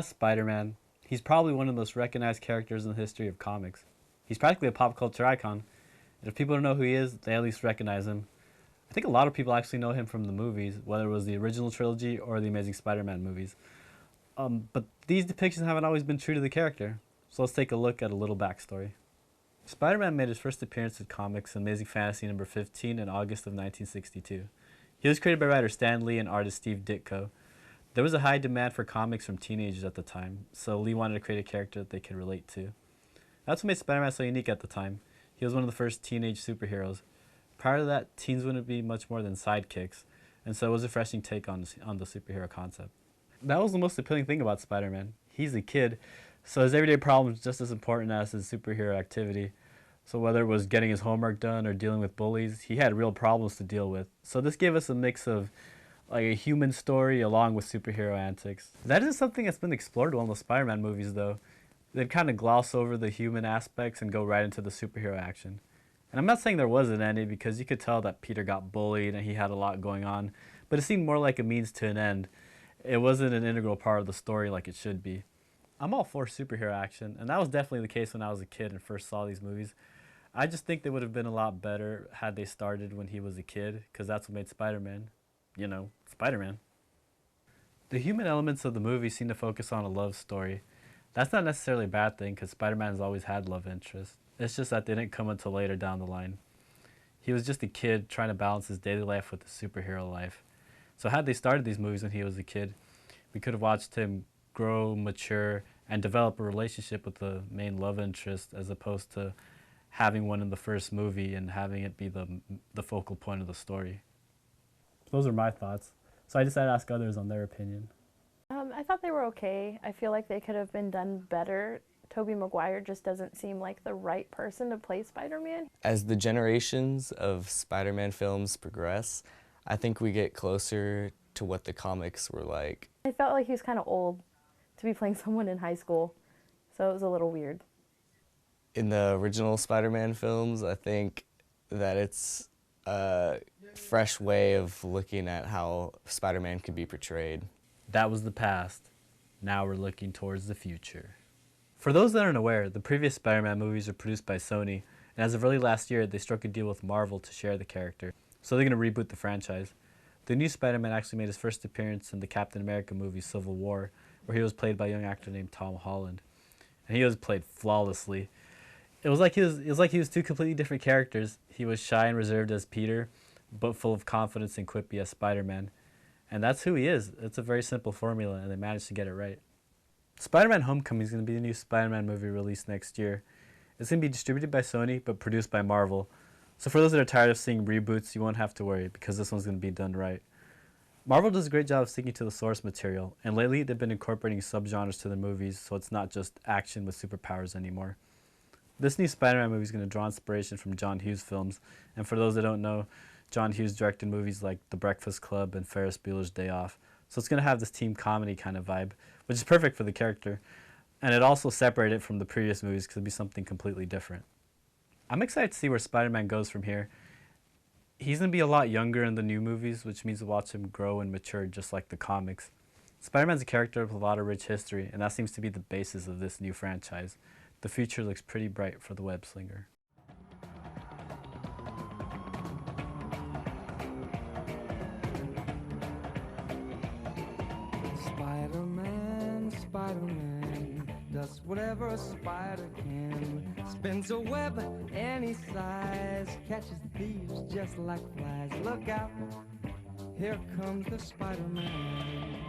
Spider-Man. He's probably one of the most recognized characters in the history of comics. He's practically a pop culture icon. And if people don't know who he is, they at least recognize him. I think a lot of people actually know him from the movies, whether it was the original trilogy or the Amazing Spider-Man movies. But these depictions haven't always been true to the character. So let's take a look at a little backstory. Spider-Man made his first appearance in comics in Amazing Fantasy number 15 in August of 1962. He was created by writer Stan Lee and artist Steve Ditko. There was a high demand for comics from teenagers at the time, so Lee wanted to create a character that they could relate to. That's what made Spider-Man so unique at the time. He was one of the first teenage superheroes. Prior to that, teens wouldn't be much more than sidekicks, and so it was a refreshing take on the superhero concept. That was the most appealing thing about Spider-Man. He's a kid, so his everyday problems just as important as his superhero activity. So whether it was getting his homework done or dealing with bullies, he had real problems to deal with. So this gave us a mix of like a human story along with superhero antics. That isn't something that's been explored well in the Spider-Man movies though. They'd kind of gloss over the human aspects and go right into the superhero action. And I'm not saying there wasn't any, because you could tell that Peter got bullied and he had a lot going on, but it seemed more like a means to an end. It wasn't an integral part of the story like it should be. I'm all for superhero action, and that was definitely the case when I was a kid and first saw these movies. I just think they would have been a lot better had they started when he was a kid, because that's what made Spider-Man, you know, Spider-Man. The human elements of the movie seem to focus on a love story. That's not necessarily a bad thing, because Spider-Man's always had love interests. It's just that they didn't come until later down the line. He was just a kid trying to balance his daily life with his superhero life. So had they started these movies when he was a kid, we could have watched him grow, mature, and develop a relationship with the main love interest, as opposed to having one in the first movie and having it be the focal point of the story. Those are my thoughts. So I decided to ask others on their opinion. I thought they were okay. I feel like they could have been done better. Tobey Maguire just doesn't seem like the right person to play Spider-Man. As the generations of Spider-Man films progress, I think we get closer to what the comics were like. I felt like he was kind of old to be playing someone in high school, so it was a little weird. In the original Spider-Man films, I think that it's a fresh way of looking at how Spider-Man could be portrayed. That was the past. Now we're looking towards the future. For those that aren't aware, the previous Spider-Man movies were produced by Sony, and as of early last year, they struck a deal with Marvel to share the character. So they're going to reboot the franchise. The new Spider-Man actually made his first appearance in the Captain America movie Civil War, where he was played by a young actor named Tom Holland. And he was played flawlessly. It was like he was two completely different characters. He was shy and reserved as Peter, but full of confidence and quippy as Spider-Man. And that's who he is. It's a very simple formula, and they managed to get it right. Spider-Man Homecoming is going to be the new Spider-Man movie released next year. It's going to be distributed by Sony, but produced by Marvel. So for those that are tired of seeing reboots, you won't have to worry, because this one's going to be done right. Marvel does a great job of sticking to the source material, and lately they've been incorporating subgenres to their movies, so it's not just action with superpowers anymore. This new Spider-Man movie is going to draw inspiration from John Hughes films, and for those that don't know, John Hughes directed movies like The Breakfast Club and Ferris Bueller's Day Off. So it's going to have this team comedy kind of vibe, which is perfect for the character. And it also separated it from the previous movies because it'd be something completely different. I'm excited to see where Spider-Man goes from here. He's going to be a lot younger in the new movies, which means we'll watch him grow and mature just like the comics. Spider-Man's a character with a lot of rich history, and that seems to be the basis of this new franchise. The future looks pretty bright for the web slinger. Spider-Man, Spider-Man, does whatever a spider can. Spins a web any size, catches thieves just like flies. Look out, here comes the Spider-Man.